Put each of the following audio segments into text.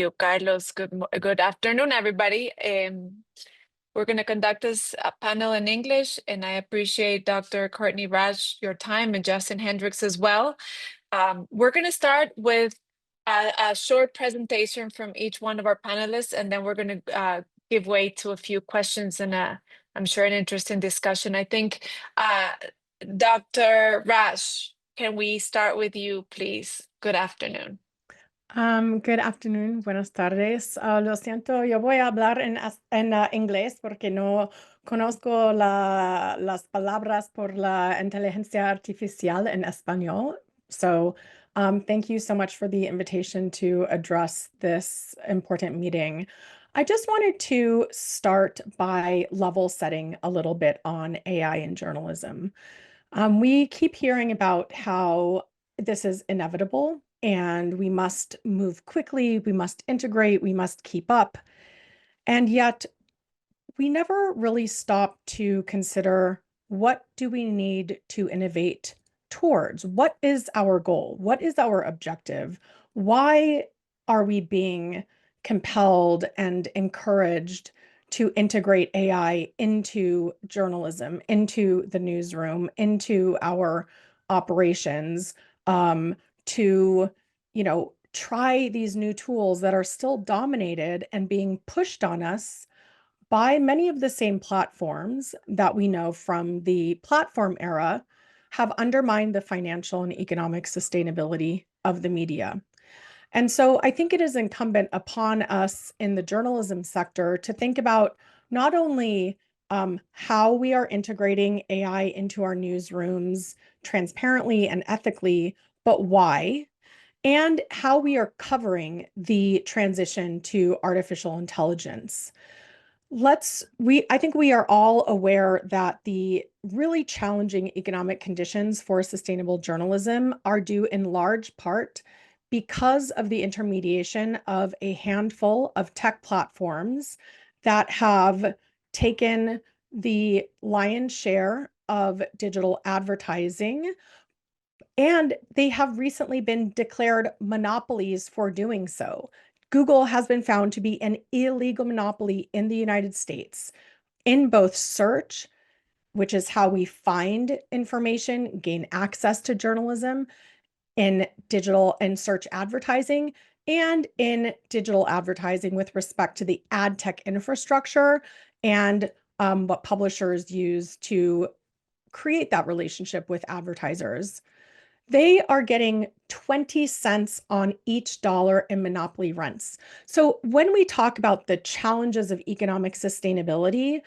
You, Carlos. Good afternoon, everybody. We're going to conduct this panel in English, and I appreciate Dr. Courtney Radsch, your time, and Justin Hendrix as well. We're going to start with a short presentation from each one of our panelists, and then we're going to give way to a few questions and I'm sure an interesting discussion. I think, Dr. Radsch, can we start with you, please? Good afternoon. Good afternoon, buenas tardes. Lo siento, yo voy a hablar en inglés porque no conozco las palabras por la inteligencia artificial en español. So thank you so much for the invitation to address this important meeting. I just wanted to start by level setting a little bit on AI in journalism. We keep hearing about how this is inevitable and we must move quickly, we must integrate, we must keep up. And yet we never really stop to consider, what do we need to innovate towards? What is our goal? What is our objective? Why are we being compelled and encouraged to integrate AI into journalism, into the newsroom, into our operations, to, try these new tools that are still dominated and being pushed on us by many of the same platforms that we know from the platform era have undermined the financial and economic sustainability of the media. And so I think it is incumbent upon us in the journalism sector to think about not only how we are integrating AI into our newsrooms transparently and ethically, but why, and how we are covering the transition to artificial intelligence. I think we are all aware that the really challenging economic conditions for sustainable journalism are due in large part because of the intermediation of a handful of tech platforms that have taken the lion's share of digital advertising, and they have recently been declared monopolies for doing so. Google has been found to be an illegal monopoly in the United States in both search, which is how we find information, gain access to journalism, in digital and search advertising, and in digital advertising with respect to the ad tech infrastructure and what publishers use to create that relationship with advertisers. They are getting 20 cents on each dollar in monopoly rents. So when we talk about the challenges of economic sustainability,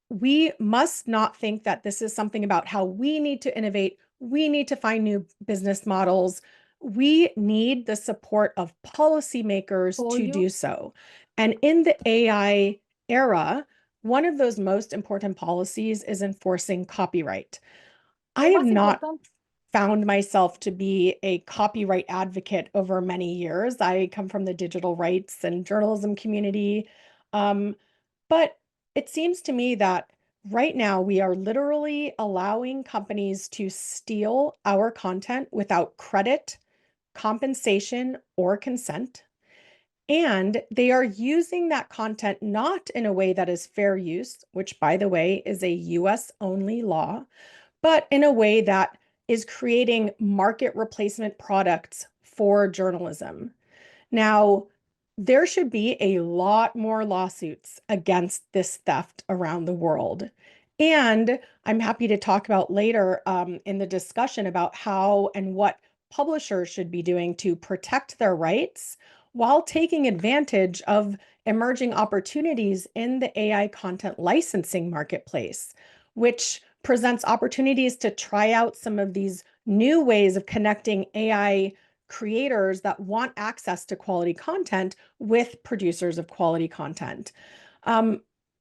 we must not think that this is something about how we need to innovate, we need to find new business models. We need the support of policymakers to do so. And in the AI era, one of those most important policies is enforcing copyright. I have not found myself to be a copyright advocate over many years. I come from the digital rights and journalism community. But it seems to me that right now we are literally allowing companies to steal our content without credit, compensation, or consent. And they are using that content not in a way that is fair use, which, by the way, is a US only law, but in a way that is creating market replacement products for journalism. Now, there should be a lot more lawsuits against this theft around the world. And I'm happy to talk about later in the discussion about how and what publishers should be doing to protect their rights while taking advantage of emerging opportunities in the AI content licensing marketplace, which presents opportunities to try out some of these new ways of connecting AI creators that want access to quality content with producers of quality content.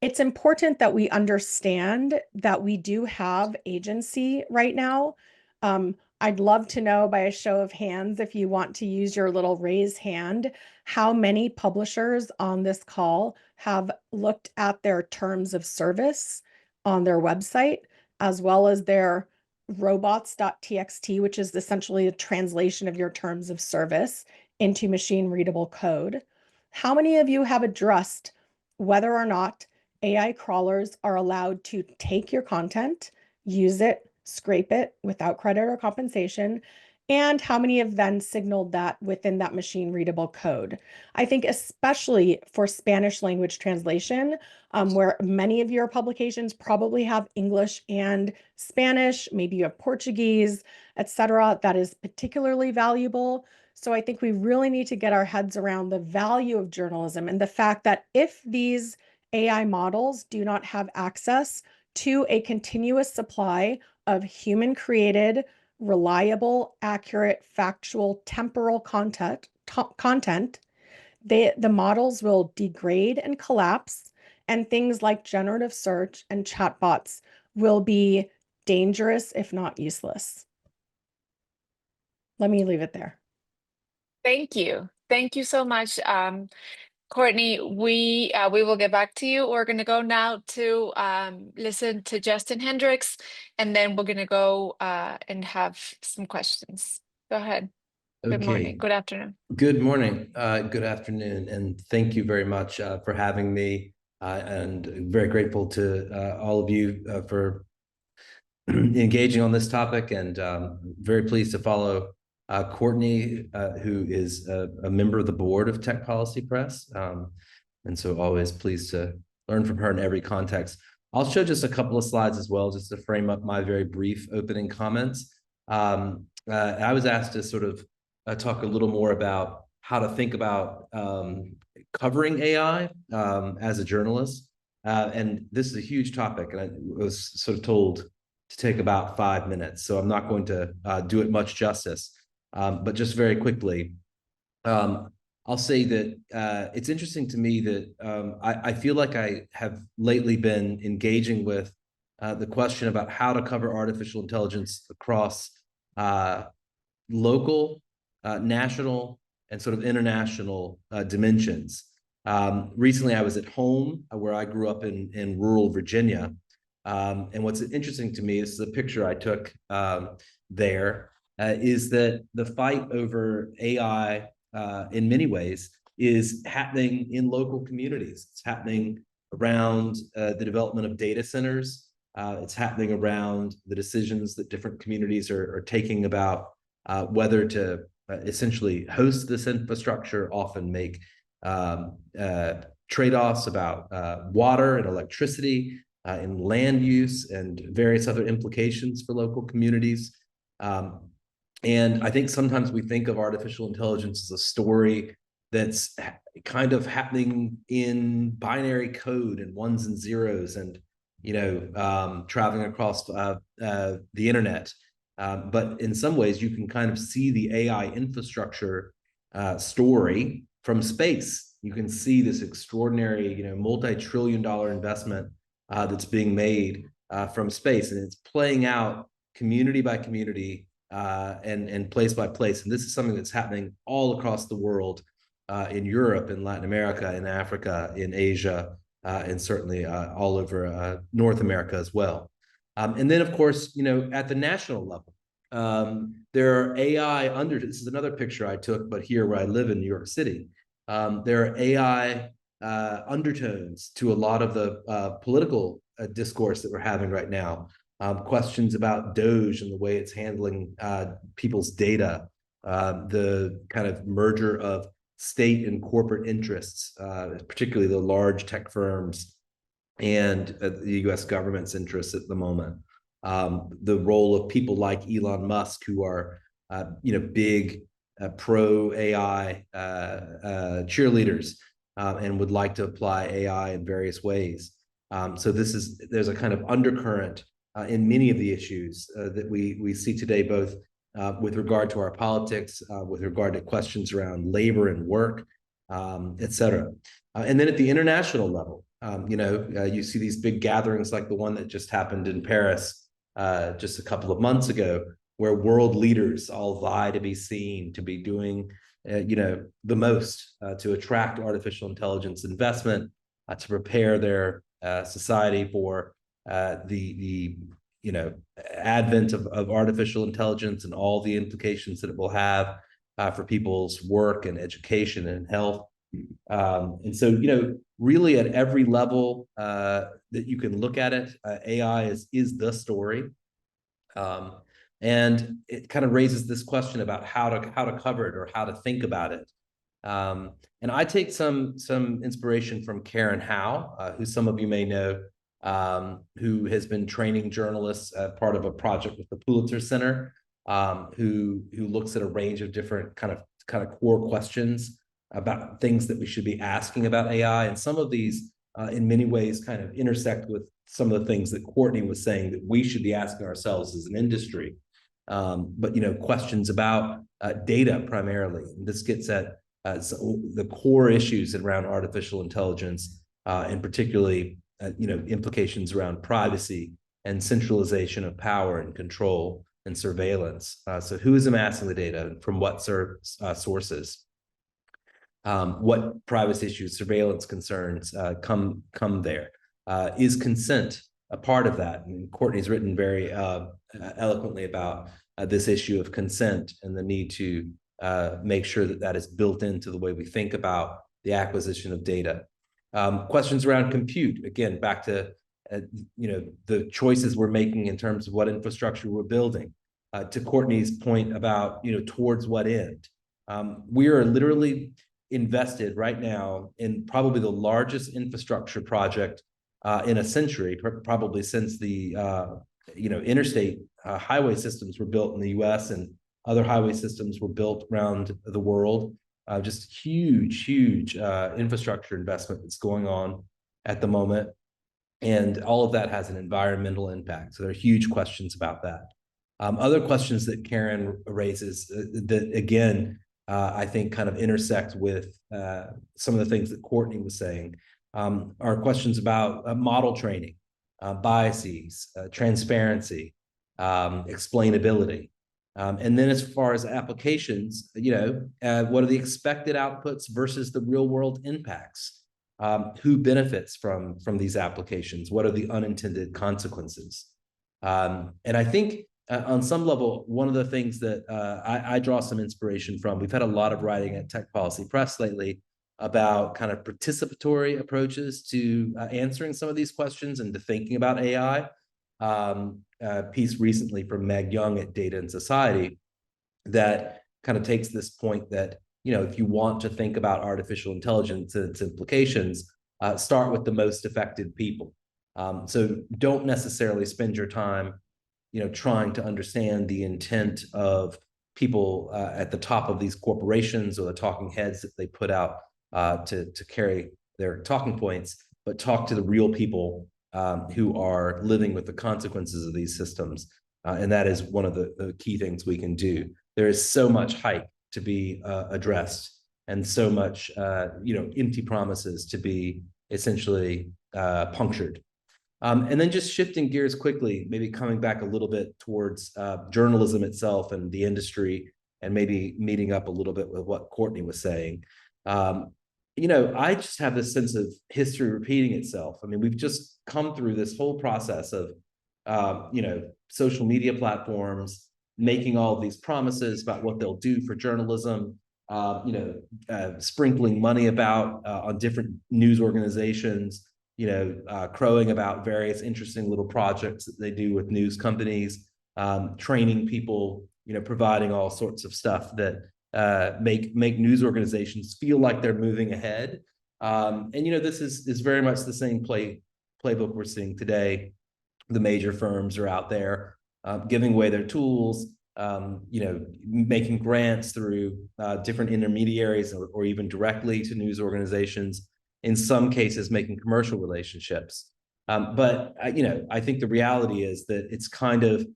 It's important that we understand that we do have agency right now. I'd love to know by a show of hands, if you want to use your little raise hand, how many publishers on this call have looked at their terms of service on their website, as well as their robots.txt, which is essentially a translation of your terms of service into machine readable code. How many of you have addressed whether or not AI crawlers are allowed to take your content, use it, scrape it without credit or compensation? And how many have then signaled that within that machine readable code? I think especially for Spanish language translation, where many of your publications probably have English and Spanish, maybe you have Portuguese, etc., that is particularly valuable. So I think we really need to get our heads around the value of journalism and the fact that if these AI models do not have access to a continuous supply of human created, reliable, accurate, factual, temporal content, the models will degrade and collapse, and things like generative search and chatbots will be dangerous, if not useless. Let me leave it there. Thank you. Thank you so much. Courtney, we will get back to you. We're going to go now to listen to Justin Hendrix, and then we're going to go and have some questions. Go ahead. Good morning. Good afternoon. Good morning. Good afternoon. And thank you very much for having me. And very grateful to all of you for engaging on this topic, and very pleased to follow Courtney, who is a member of the board of Tech Policy Press. And so always pleased to learn from her in every context. I'll show just a couple of slides as well, just to frame up my very brief opening comments. I was asked to sort of talk a little more about how to think about covering AI as a journalist. And this is a huge topic, and I was sort of told to take about 5 minutes. So I'm not going to do it much justice. But just very quickly, I'll say that it's interesting to me that I feel like I have lately been engaging with the question about how to cover artificial intelligence across local, national, and sort of international dimensions. Recently, I was at home where I grew up in rural Virginia. And what's interesting to me is the picture I took there is that the fight over AI in many ways is happening in local communities. It's happening around the development of data centers. It's happening around the decisions that different communities are taking about whether to essentially host this infrastructure, often make trade-offs about water and electricity, in land use and various other implications for local communities. And I think sometimes we think of artificial intelligence as a story that's kind of happening in binary code and ones and zeros and, traveling across the internet. But in some ways, you can kind of see the AI infrastructure story from space. You can see this extraordinary, multi-trillion-dollar investment that's being made from space, and it's playing out community by community and place by place. And this is something that's happening all across the world, in Europe, in Latin America, in Africa, in Asia, and certainly all over North America as well. And then, of course, at the national level, there are AI this is another picture I took, but here where I live in New York City, there are AI undertones to a lot of the political discourse that we're having right now. Questions about DOGE and the way it's handling people's data, the kind of merger of state and corporate interests, particularly the large tech firms and the US government's interests at the moment. The role of people like Elon Musk, who are big pro-AI cheerleaders, and would like to apply AI in various ways. So there's a kind of undercurrent in many of the issues that we see today, both with regard to our politics, with regard to questions around labor and work, et cetera. And then at the international level, you see these big gatherings like the one that just happened in Paris just a couple of months ago, where world leaders all vie to be seen, to be doing the most to attract artificial intelligence investment, to prepare their society for the advent of artificial intelligence and all the implications that it will have for people's work and education and health. And so, really at every level that you can look at it, AI is the story. And it kind of raises this question about how to cover it or how to think about it. And I take some inspiration from Karen Howe, who some of you may know, who has been training journalists as part of a project with the Pulitzer Center, who looks at a range of different kind of core questions about things that we should be asking about AI. And some of these, in many ways, kind of intersect with some of the things that Courtney was saying that we should be asking ourselves as an industry. But questions about data primarily. And this gets at the core issues around artificial intelligence, and particularly implications around privacy and centralization of power and control and surveillance. So who is amassing the data, from what sources? What privacy issues, surveillance concerns come there? Is consent a part of that? And Courtney's written very eloquently about this issue of consent and the need to make sure that is built into the way we think about the acquisition of data. Questions around compute, again, back to the choices we're making in terms of what infrastructure we're building. To Courtney's point about towards what end. We are literally invested right now in probably the largest infrastructure project in a century, probably since the interstate highway systems were built in the U.S. and other highway systems were built around the world. Just huge infrastructure investment that's going on at the moment. And all of that has an environmental impact. So there are huge questions about that. Other questions that Karen raises that, again, I think kind of intersect with some of the things that Courtney was saying, are questions about model training, biases, transparency, explainability. And then as far as applications, what are the expected outputs versus the real world impacts? Who benefits from these applications? What are the unintended consequences? And I think on some level, one of the things that I draw some inspiration from, we've had a lot of writing at Tech Policy Press lately about kind of participatory approaches to answering some of these questions and to thinking about AI. A piece recently from Meg Young at Data and Society that kind of takes this point that, if you want to think about artificial intelligence and its implications, start with the most affected people. So don't necessarily spend your time, trying to understand the intent of people at the top of these corporations or the talking heads that they put out to carry their talking points, but talk to the real people who are living with the consequences of these systems. And that is one of the key things we can do. There is so much hype to be addressed and so much, empty promises to be essentially punctured. And then just shifting gears quickly, maybe coming back a little bit towards journalism itself and the industry, and maybe meeting up a little bit with what Courtney was saying. I just have this sense of history repeating itself. I mean, we've just come through this whole process of, social media platforms making all of these promises about what they'll do for journalism, sprinkling money about on different news organizations, crowing about various interesting little projects that they do with news companies, training people, providing all sorts of stuff that make news organizations feel like they're moving ahead. And this is very much the same playbook we're seeing today. The major firms are out there giving away their tools, making grants through different intermediaries or even directly to news organizations. In some cases, making commercial relationships. But I think the reality is that it's kind of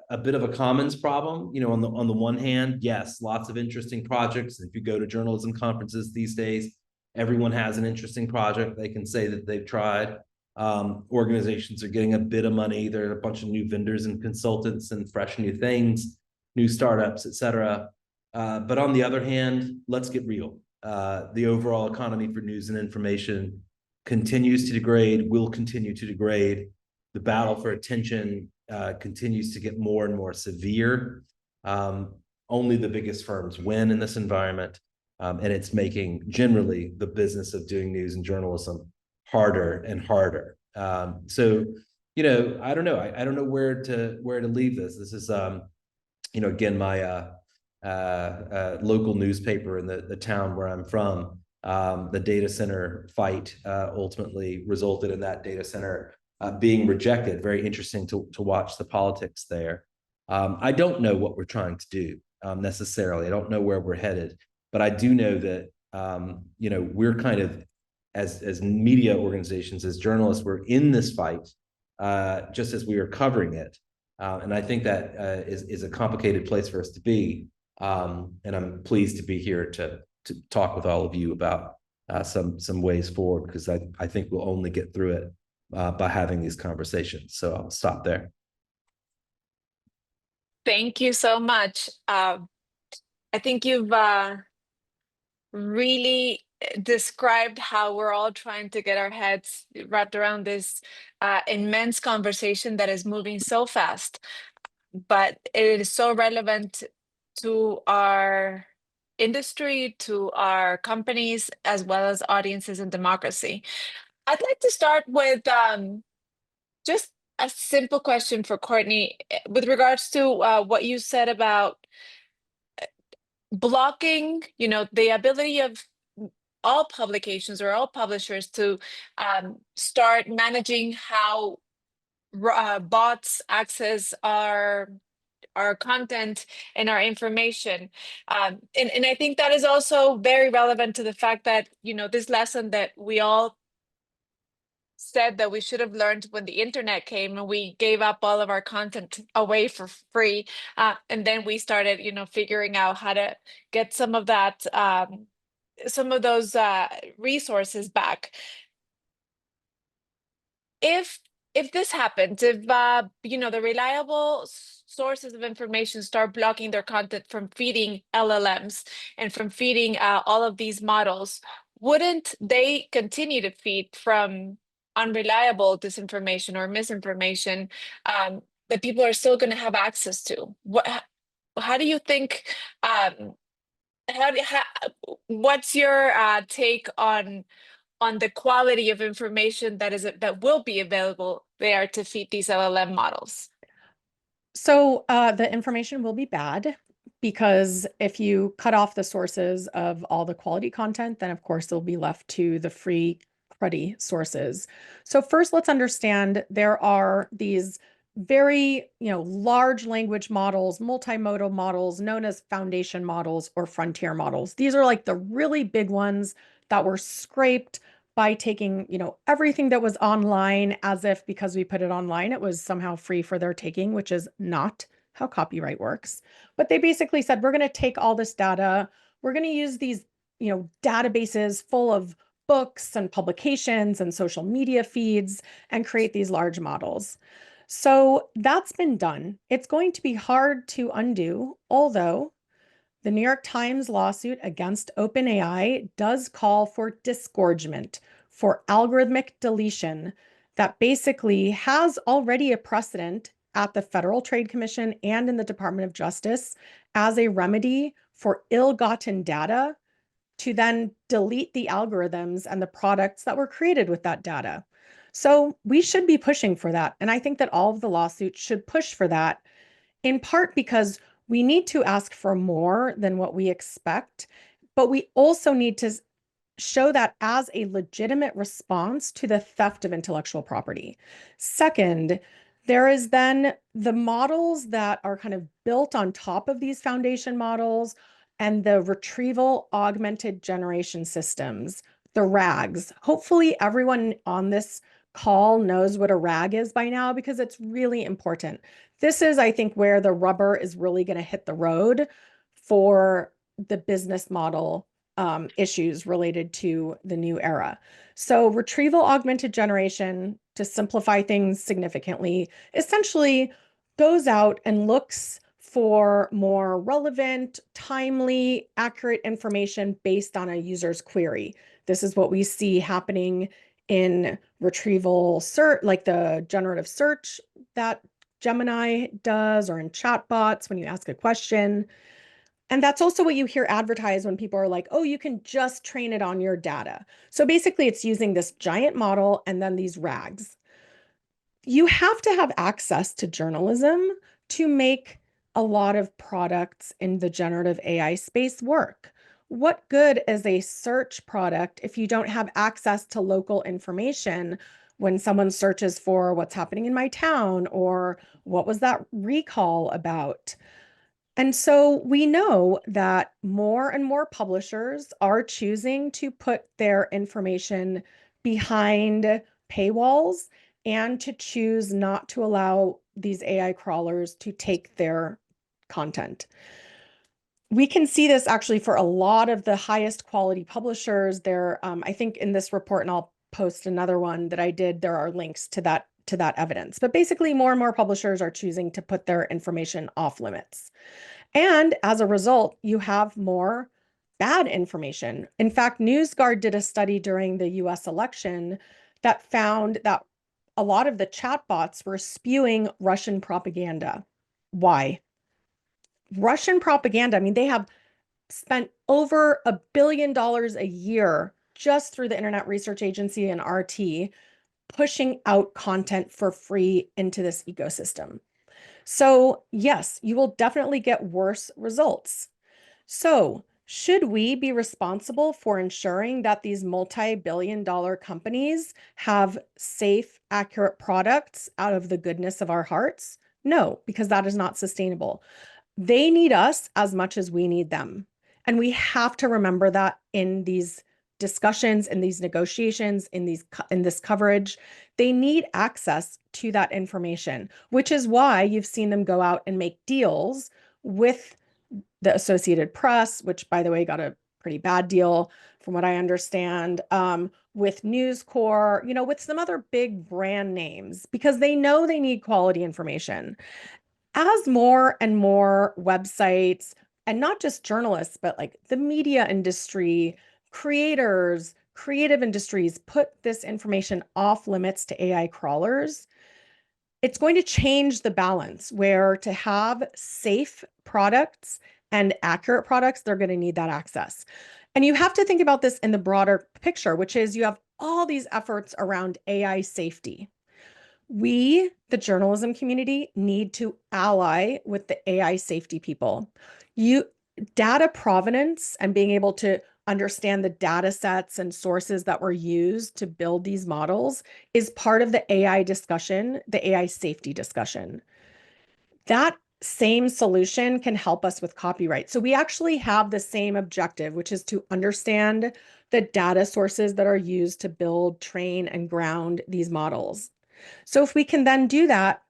a bit of a commons problem. On the one hand, yes, lots of interesting projects. If you go to journalism conferences these days, everyone has an interesting project they can say that they've tried. Organizations are getting a bit of money. There are a bunch of new vendors and consultants and fresh new things, new startups, et cetera. But on the other hand, let's get real. The overall economy for news and information continues to degrade, will continue to degrade. The battle for attention continues to get more and more severe. Only the biggest firms win in this environment. And it's making generally the business of doing news and journalism harder and harder. So, you know, I don't know. I don't know where to leave this. This is, you know, again, my local newspaper in the town where I'm from. The data center fight ultimately resulted in that data center being rejected. Very interesting to watch the politics there. I don't know what we're trying to do necessarily. I don't know where we're headed, but I do know that you know, we're kind of as media organizations, as journalists, we're in this fight just as we are covering it. And I think that is a complicated place for us to be. And I'm pleased to be here to talk with all of you about some ways forward, because I think we'll only get through it by having these conversations. So I'll stop there. Thank you so much. I think you've really described how we're all trying to get our heads wrapped around this immense conversation that is moving so fast, but it is so relevant to our industry, to our companies, as well as audiences and democracy. I'd like to start with just a simple question for Courtney with regards to what you said about blocking, you know, the ability of all publications or all publishers to start managing how bots access our content and our information. And I think that is also very relevant to the fact that, you know, this lesson that we all said that we should have learned when the internet came and we gave up all of our content away for free. And then we started, you know, figuring out how to get some of that, some of those resources back. If this happens, if you know, the reliable sources of information start blocking their content from feeding LLMs and from feeding all of these models, wouldn't they continue to feed from unreliable disinformation or misinformation that people are still going to have access to? How do you think? What's your take on the quality of information that will be available there to feed these LLM models? So the information will be bad, because if you cut off the sources of all the quality content, then of course they'll be left to the free cruddy sources. So first, let's understand there are these very, you know, large language models, multimodal models known as foundation models or frontier models. These are like the really big ones that were scraped by taking, you know, everything that was online as if because we put it online, it was somehow free for their taking, which is not how copyright works. But they basically said, we're going to take all this data, we're going to use these, you know, databases full of books and publications and social media feeds and create these large models. So that's been done. It's going to be hard to undo, although the New York Times lawsuit against OpenAI does call for disgorgement, for algorithmic deletion, that basically has already a precedent at the Federal Trade Commission and in the Department of Justice as a remedy for ill-gotten data to then delete the algorithms and the products that were created with that data. So we should be pushing for that. And I think that all of the lawsuits should push for that, in part because we need to ask for more than what we expect, but we also need to show that as a legitimate response to the theft of intellectual property. Second, there is then the models that are kind of built on top of these foundation models and the retrieval augmented generation systems, the RAGs. Hopefully everyone on this call knows what a RAG is by now, because it's really important. This is, I think, where the rubber is really going to hit the road for the business model issues related to the new era. So retrieval augmented generation, to simplify things significantly, essentially goes out and looks for more relevant, timely, accurate information based on a user's query. This is what we see happening in retrieval search, like the generative search that Gemini does, or in chatbots when you ask a question. And that's also what you hear advertised when people are like, oh, you can just train it on your data. So basically it's using this giant model and then these RAGs. You have to have access to journalism to make a lot of products in the generative AI space work. What good is a search product if you don't have access to local information when someone searches for what's happening in my town or what was that recall about? And so we know that more and more publishers are choosing to put their information behind paywalls and to choose not to allow these AI crawlers to take their content. We can see this actually for a lot of the highest quality publishers. There, I think in this report, and I'll post another one that I did, there are links to that evidence. But basically, more and more publishers are choosing to put their information off limits. And as a result, you have more bad information. In fact, NewsGuard did a study during the US election that found that a lot of the chatbots were spewing Russian propaganda. Why? Russian propaganda, I mean, they have spent over $1 billion a year just through the Internet Research Agency and RT pushing out content for free into this ecosystem. So yes, you will definitely get worse results. So should we be responsible for ensuring that these multi-billion-dollar companies have safe, accurate products out of the goodness of our hearts? No, because that is not sustainable. They need us as much as we need them. And we have to remember that in these discussions, in these negotiations, in this coverage. They need access to that information, which is why you've seen them go out and make deals with the Associated Press, which, by the way, got a pretty bad deal from what I understand, with News Corp, you know, with some other big brand names, because they know they need quality information. As more and more websites, and not just journalists, but like the media industry, creators, creative industries put this information off limits to AI crawlers, it's going to change the balance where to have safe products and accurate products, they're going to need that access. And you have to think about this in the broader picture, which is you have all these efforts around AI safety. We, the journalism community, need to ally with the AI safety people. Data provenance and being able to understand the data sets and sources that were used to build these models is part of the AI discussion, the AI safety discussion. That same solution can help us with copyright. So we actually have the same objective, which is to understand the data sources that are used to build, train, and ground these models. So if we can then do that,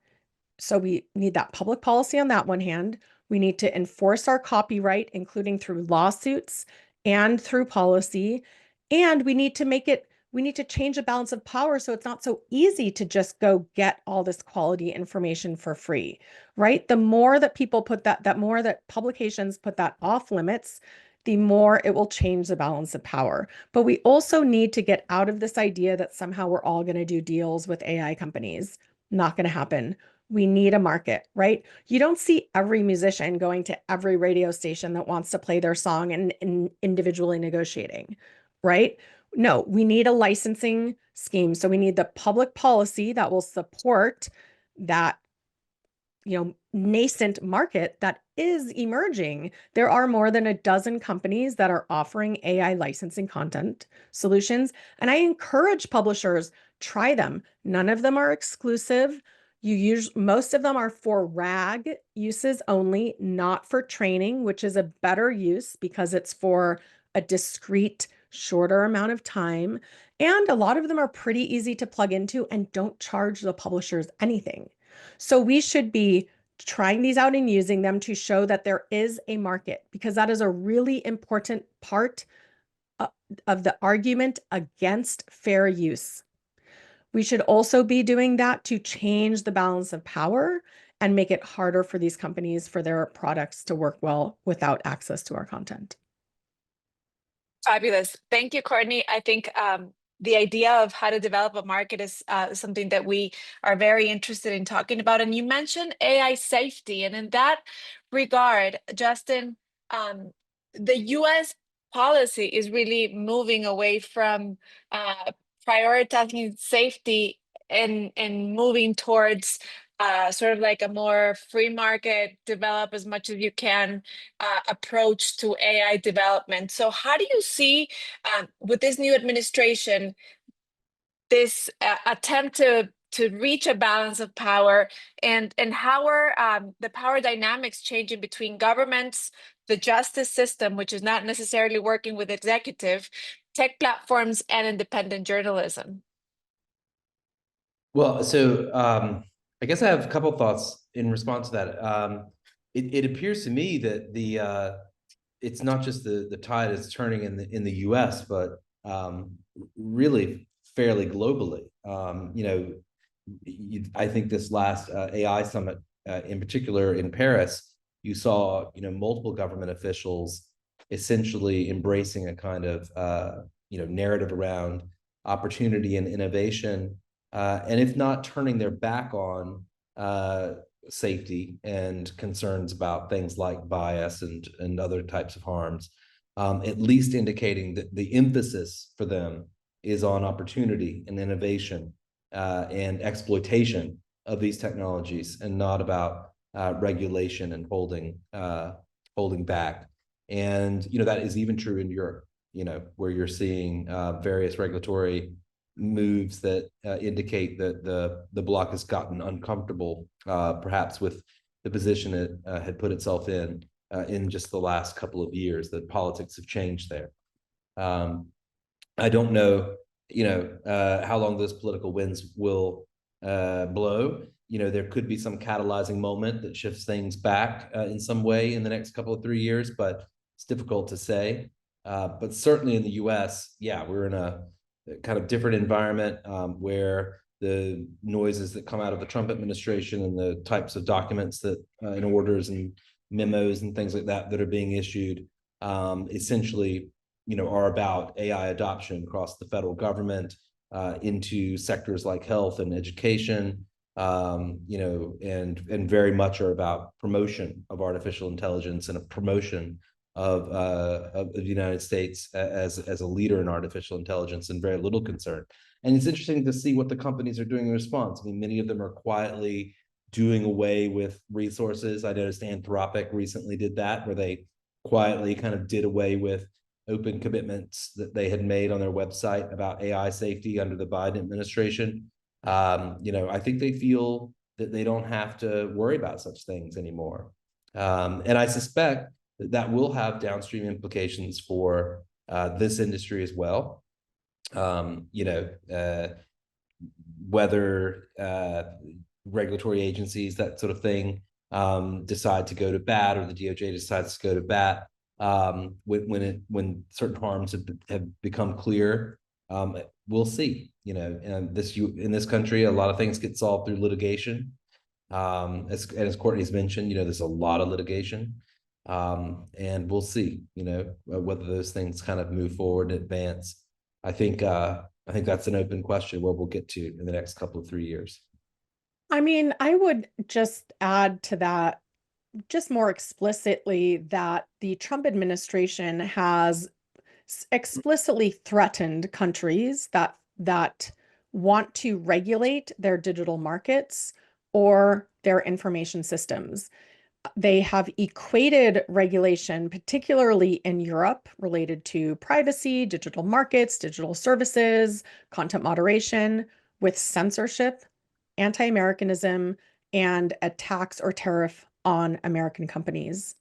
so we need that public policy on that one hand. We need to enforce our copyright, including through lawsuits and through policy. And we need to change the balance of power so it's not so easy to just go get all this quality information for free, right? The more that people put that more that publications put that off limits, the more it will change the balance of power. But we also need to get out of this idea that somehow we're all going to do deals with AI companies. Not going to happen. We need a market, right? You don't see every musician going to every radio station that wants to play their song and individually negotiating, right? No, we need a licensing scheme. So we need the public policy that will support that, nascent market that is emerging. There are more than a dozen companies that are offering AI licensing content solutions. And I encourage publishers, try them. None of them are exclusive. Most of them are for RAG uses only, not for training, which is a better use because it's for a discrete, shorter amount of time. And a lot of them are pretty easy to plug into and don't charge the publishers anything. So we should be trying these out and using them to show that there is a market, because that is a really important part of the argument against fair use. We should also be doing that to change the balance of power and make it harder for these companies for their products to work well without access to our content. Fabulous. Thank you, Courtney. I think the idea of how to develop a market is something that we are very interested in talking about. And you mentioned AI safety. And in that regard, Justin, the U.S. policy is really moving away from prioritizing safety and moving towards sort of like a more free market, develop as much as you can approach to AI development. So how do you see with this new administration this attempt to reach a balance of power, and how are the power dynamics changing between governments, the justice system, which is not necessarily working with executive, tech platforms, and independent journalism? Well, so I guess I have a couple of thoughts in response to that. It appears to me that it's not just the tide is turning in the U.S., but really fairly globally. I think this last AI summit, in particular in Paris, you saw multiple government officials essentially embracing a kind of narrative around opportunity and innovation, and if not turning their back on safety and concerns about things like bias and other types of harms, at least indicating that the emphasis for them is on opportunity and innovation and exploitation of these technologies, and not about regulation and holding back. And that is even true in Europe, where you're seeing various regulatory moves that indicate that the bloc has gotten uncomfortable, perhaps with the position it had put itself in just the last couple of years. That politics have changed there. I don't know, how long those political winds will blow. There could be some catalyzing moment that shifts things back in some way in the next couple of 3 years, but it's difficult to say. But certainly in the U.S., yeah, we're in a kind of different environment where the noises that come out of the Trump administration and the types of documents that and orders and memos and things like that are being issued essentially are about AI adoption across the federal government into sectors like health and education, and very much are about promotion of artificial intelligence and a promotion of the United States as a leader in artificial intelligence, and very little concern. And it's interesting to see what the companies are doing in response. I mean, many of them are quietly doing away with resources. I noticed Anthropic recently did that, where they quietly kind of did away with open commitments that they had made on their website about AI safety under the Biden administration. I think they feel that they don't have to worry about such things anymore. And I suspect that will have downstream implications for this industry as well. Whether regulatory agencies, that sort of thing, decide to go to bat, or the DOJ decides to go to bat when certain harms have become clear. We'll see. And in this country, a lot of things get solved through litigation. As Courtney's mentioned, there's a lot of litigation. And we'll see, whether those things kind of move forward and advance. I think that's an open question where we'll get to in the next couple of 3 years. I mean, I would just add to that, just more explicitly, that the Trump administration has explicitly threatened countries that want to regulate their digital markets or their information systems. They have equated regulation, particularly in Europe, related to privacy, digital markets, digital services, content moderation, with censorship, anti-Americanism, and a tax or tariff on American companies.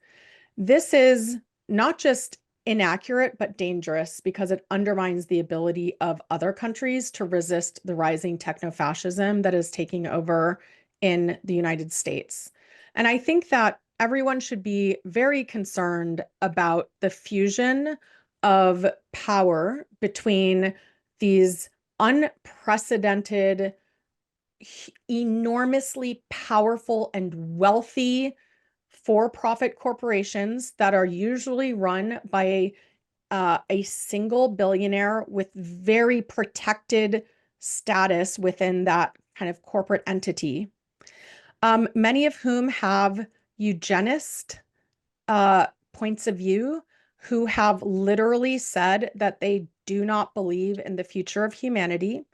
This is not just inaccurate, but dangerous, because it undermines the ability of other countries to resist the rising techno-fascism that is taking over in the United States. And I think that everyone should be very concerned about the fusion of power between these unprecedented, enormously powerful and wealthy for-profit corporations that are usually run by a single billionaire with very protected status within that kind of corporate entity, many of whom have eugenist points of view who have literally said that they do not believe in the future of humanity.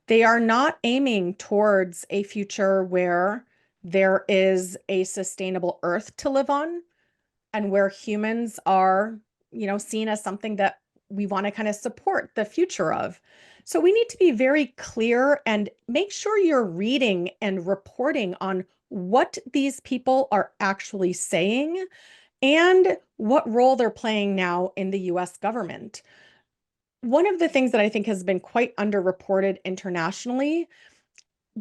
They are not aiming towards a future where there is a sustainable earth to live on and where humans are, seen as something that we want to kind of support the future of. So we need to be very clear and make sure you're reading and reporting on what these people are actually saying and what role they're playing now in the US government. One of the things that I think has been quite underreported internationally,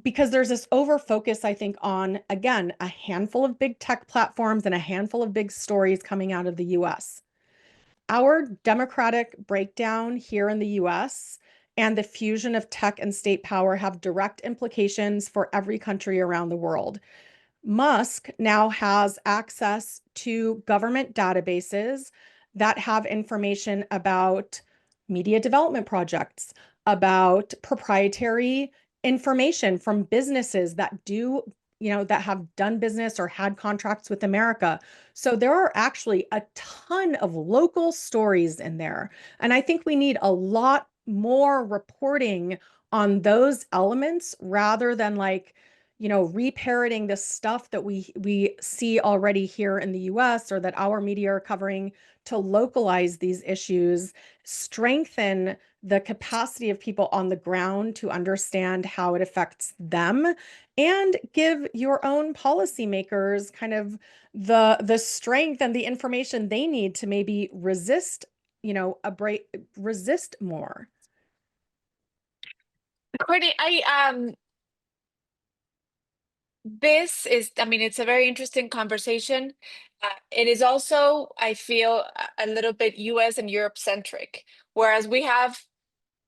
because there's this over focus, I think, on, again, a handful of big tech platforms and a handful of big stories coming out of the US. Our democratic breakdown here in the US and the fusion of tech and state power have direct implications for every country around the world. Musk now has access to government databases that have information about media development projects, about proprietary information from businesses that do, that have done business or had contracts with America. So there are actually a ton of local stories in there. And I think we need a lot more reporting on those elements rather than reparroting the stuff that we see already here in the US or that our media are covering, to localize these issues, strengthen the capacity of people on the ground to understand how it affects them, and give your own policymakers kind of the strength and the information they need to maybe resist, resist more. Courtney, this is, I mean, it's a very interesting conversation. It is also, I feel, a little bit US and Europe centric, whereas we have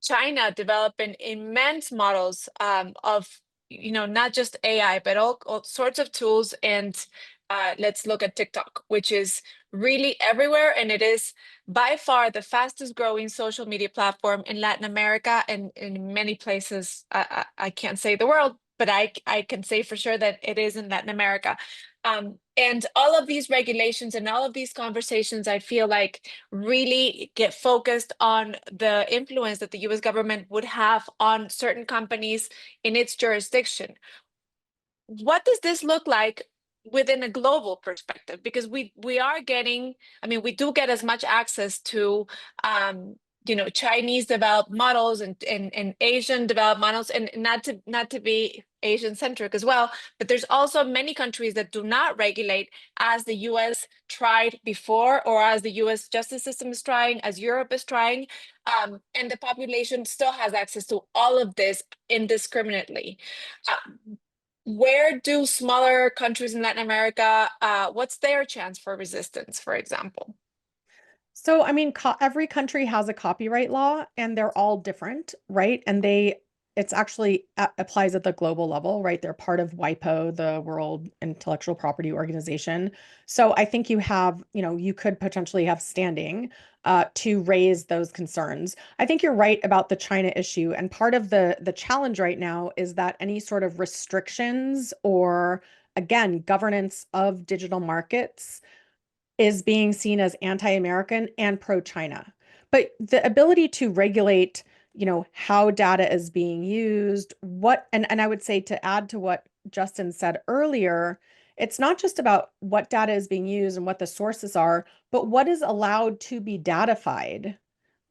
China developing immense models of, not just AI, but all sorts of tools. And let's look at TikTok, which is really everywhere. And it is by far the fastest growing social media platform in Latin America and in many places. I can't say the world, but I can say for sure that it is in Latin America. And all of these regulations and all of these conversations, I feel like, really get focused on the influence that the US government would have on certain companies in its jurisdiction. What does this look like within a global perspective? Because we are getting, I mean, we do get as much access to Chinese developed models and Asian developed models, and not to be Asian centric as well, but there's also many countries that do not regulate as the US tried before, or as the US justice system is trying, as Europe is trying, and the population still has access to all of this indiscriminately. Where do smaller countries in Latin America, what's their chance for resistance, for example? So, I mean, every country has a copyright law and they're all different, right? And it's actually applies at the global level, right? They're part of WIPO, the World Intellectual Property Organization. So I think you could potentially have standing to raise those concerns. I think you're right about the China issue. And part of the challenge right now is that any sort of restrictions or, again, governance of digital markets is being seen as anti-American and pro-China. But the ability to regulate, how data is being used, and I would say, to add to what Justin said earlier, it's not just about what data is being used and what the sources are, but what is allowed to be datafied,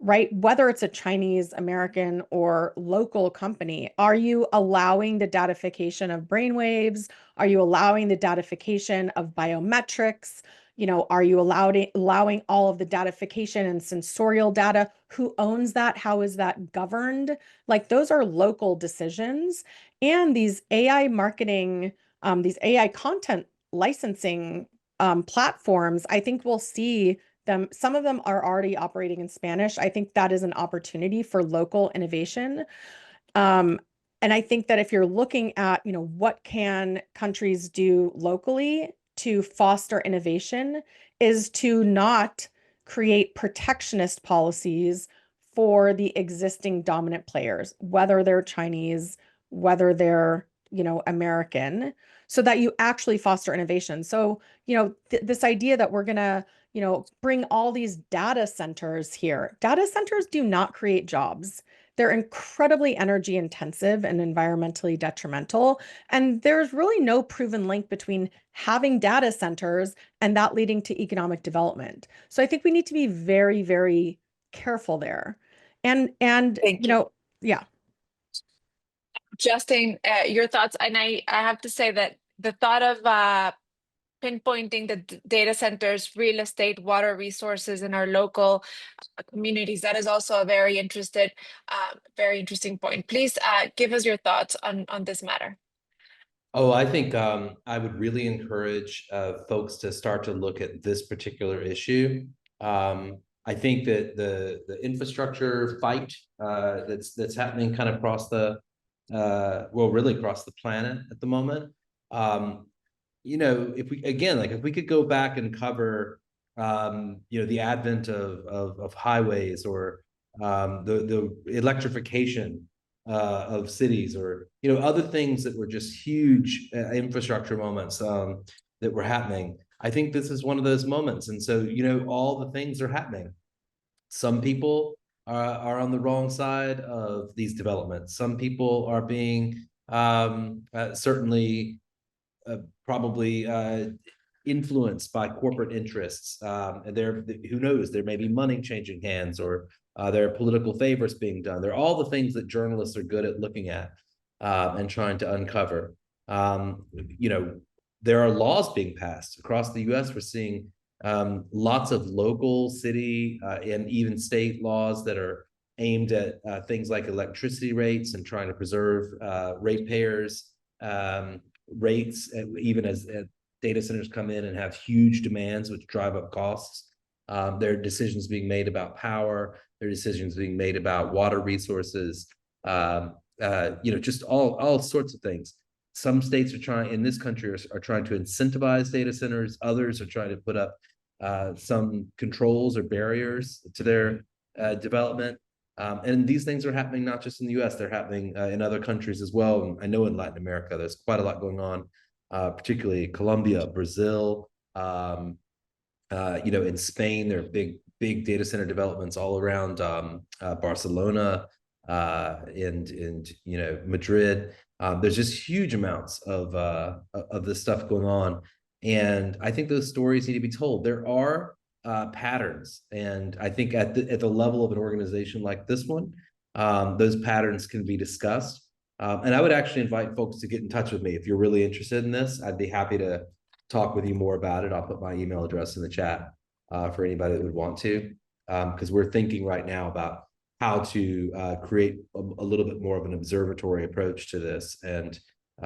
right? Whether it's a Chinese, American, or local company, are you allowing the datification of brainwaves? Are you allowing the datification of biometrics? Are you allowing all of the datification and sensorial data? Who owns that? How is that governed? Like, those are local decisions. And these AI marketing, these AI content licensing platforms, I think we'll see them. Some of them are already operating in Spanish. I think that is an opportunity for local innovation. And I think that if you're looking at, what can countries do locally to foster innovation, is to not create protectionist policies for the existing dominant players, whether they're Chinese, whether they're, American, so that you actually foster innovation. So, this idea that we're going to, bring all these data centers here. Data centers do not create jobs. They're incredibly energy intensive and environmentally detrimental. And there's really no proven link between having data centers and that leading to economic development. So I think we need to be very, very careful there. And Thank you. Yeah. Justin, your thoughts, and I have to say that the thought of pinpointing the data centers, real estate, water resources in our local communities, that is also a very interesting point. Please give us your thoughts on this matter. Oh, I think I would really encourage folks to start to look at this particular issue. I think that the infrastructure fight that's happening kind of across really across the planet at the moment. If we could go back and cover the advent of highways, or the electrification of cities, or other things that were just huge infrastructure moments that were happening. I think this is one of those moments, and so all the things are happening. Some people are on the wrong side of these developments. Some people are being certainly probably influenced by corporate interests. And who knows, there may be money changing hands, or there are political favors being done. There are all the things that journalists are good at looking at and trying to uncover. There are laws being passed across the US. We're seeing lots of local, city, and even state laws that are aimed at things like electricity rates and trying to preserve ratepayers' rates, even as data centers come in and have huge demands which drive up costs. There are decisions being made about power. There are decisions being made about water resources. Just all sorts of things. Some states in this country are trying to incentivize data centers. Others are trying to put up some controls or barriers to their development. And these things are happening not just in the US, they're happening in other countries as well. And I know in Latin America, there's quite a lot going on, particularly Colombia, Brazil, in Spain, there are big data center developments all around Barcelona and Madrid. There's just huge amounts of this stuff going on. And I think those stories need to be told. There are patterns, and I think at the level of an organization like this one, those patterns can be discussed. And I would actually invite folks to get in touch with me if you're really interested in this. I'd be happy to talk with you more about it. I'll put my email address in the chat for anybody that would want to, because we're thinking right now about how to create a little bit more of an observatory approach to this, and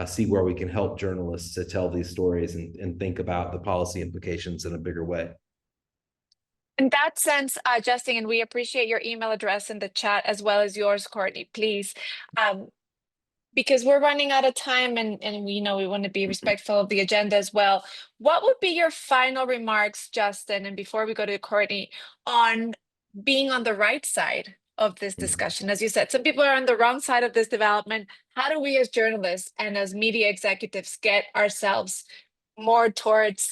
see where we can help journalists to tell these stories and think about the policy implications in a bigger way. In that sense, Justin, and we appreciate your email address in the chat as well as yours, Courtney, please. Because we're running out of time, and we want to be respectful of the agenda as well. What would be your final remarks, Justin, and before we go to Courtney, on being on the right side of this discussion? As you said, some people are on the wrong side of this development. How do we as journalists and as media executives get ourselves more towards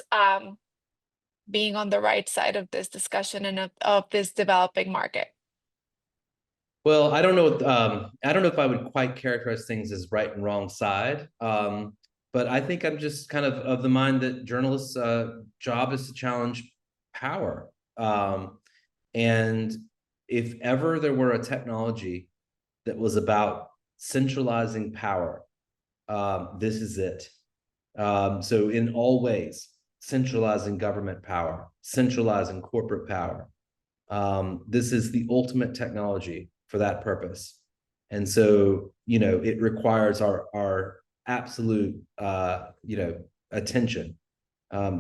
being on the right side of this discussion and of this developing market? Well, I don't know. I don't know if I would quite characterize things as right and wrong side. But I think I'm just kind of the mind that journalists' job is to challenge power. And if ever there were a technology that was about centralizing power, this is it. So in all ways, centralizing government power, centralizing corporate power. This is the ultimate technology for that purpose. And so, it requires our absolute, attention,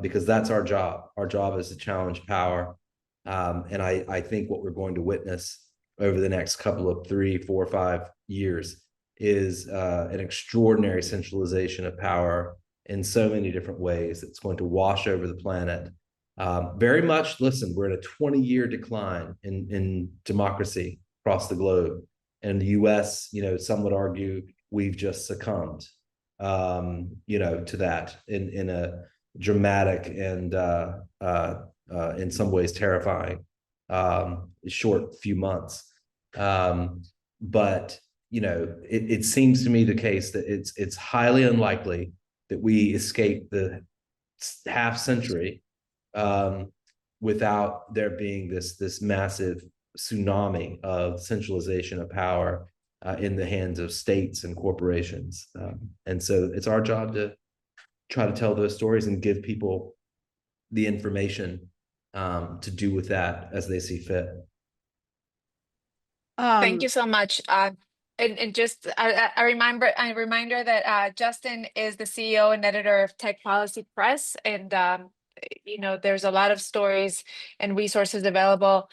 because that's our job. Our job is to challenge power. And I think what we're going to witness over the next couple of 3, 4, 5 years is an extraordinary centralization of power in so many different ways. It's going to wash over the planet. Very much, listen, we're in a 20-year decline in democracy across the globe. And in the US, some would argue we've just succumbed, to that in a dramatic and in some ways terrifying, short few months. But it seems to me the case that it's highly unlikely that we escape the half century without there being this massive tsunami of centralization of power in the hands of states and corporations. And so it's our job to try to tell those stories and give people the information to do with that as they see fit. Thank you so much. And just a reminder that Justin is the CEO and editor of Tech Policy Press, and there's a lot of stories and resources available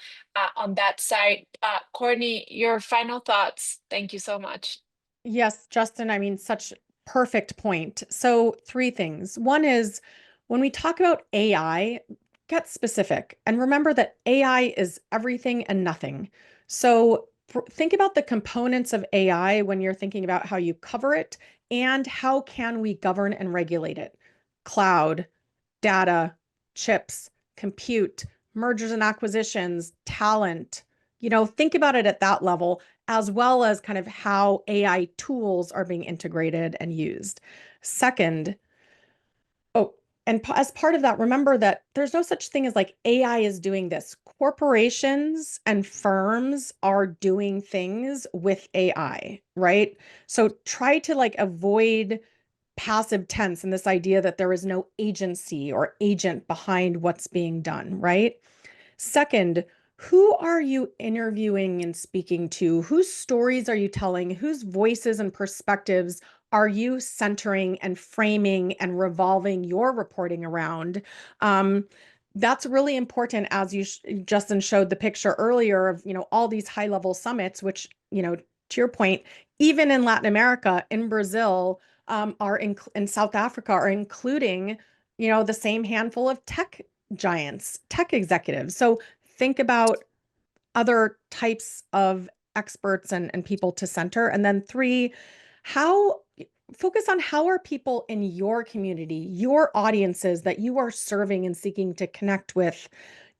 on that site. Courtney, your final thoughts. Thank you so much. Yes, Justin, I mean, such perfect point. So 3 things. One is when we talk about AI, get specific and remember that AI is everything and nothing. So think about the components of AI when you're thinking about how you cover it and how can we govern and regulate it. Cloud, data, chips, compute, mergers and acquisitions, talent. Think about it at that level, as well as kind of how AI tools are being integrated and used. Second, as part of that, remember that there's no such thing as like AI is doing this. Corporations and firms are doing things with AI, right? So try to avoid passive tense and this idea that there is no agency or agent behind what's being done, right? Second, who are you interviewing and speaking to? Whose stories are you telling? Whose voices and perspectives are you centering and framing and revolving your reporting around? That's really important, as Justin showed the picture earlier of, all these high-level summits, which, to your point, even in Latin America, in Brazil, in South Africa are including, the same handful of tech giants, tech executives. So think about other types of experts and people to center. And then 3, focus on how are people in your community, your audiences that you are serving and seeking to connect with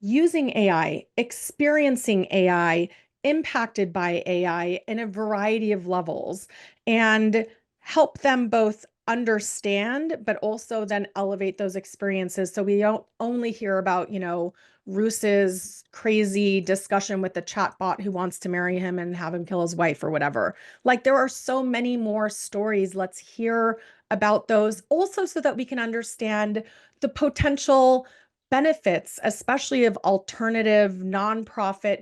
using AI, experiencing AI, impacted by AI in a variety of levels, and help them both understand, but also then elevate those experiences. So we don't only hear about, Roos's crazy discussion with the chatbot who wants to marry him and have him kill his wife or whatever. Like there are so many more stories. Let's hear about those also so that we can understand the potential benefits, especially of alternative, nonprofit,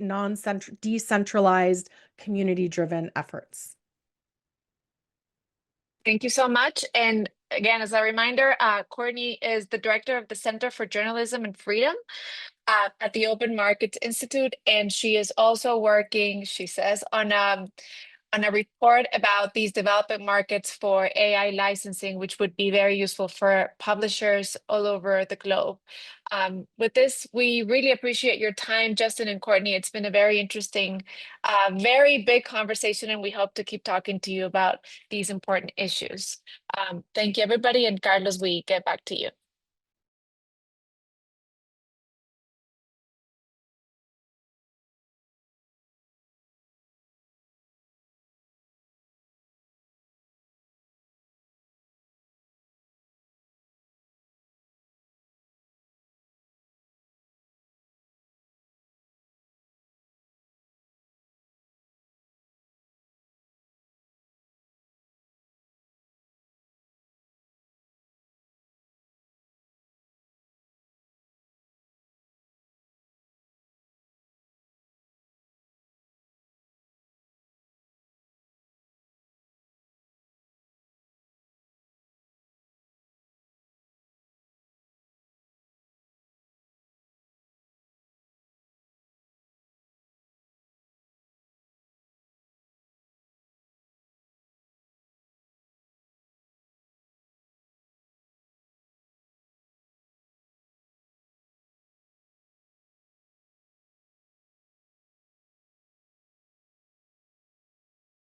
decentralized, community-driven efforts. Thank you so much. And again, as a reminder, Courtney is the director of the Center for Journalism and Freedom at the Open Markets Institute, and she is also working, she says, on a report about these developing markets for AI licensing, which would be very useful for publishers all over the globe. With this, we really appreciate your time, Justin and Courtney. It's been a very interesting, very big conversation, and we hope to keep talking to you about these important issues. Thank you, everybody. And Carlos, we get back to you.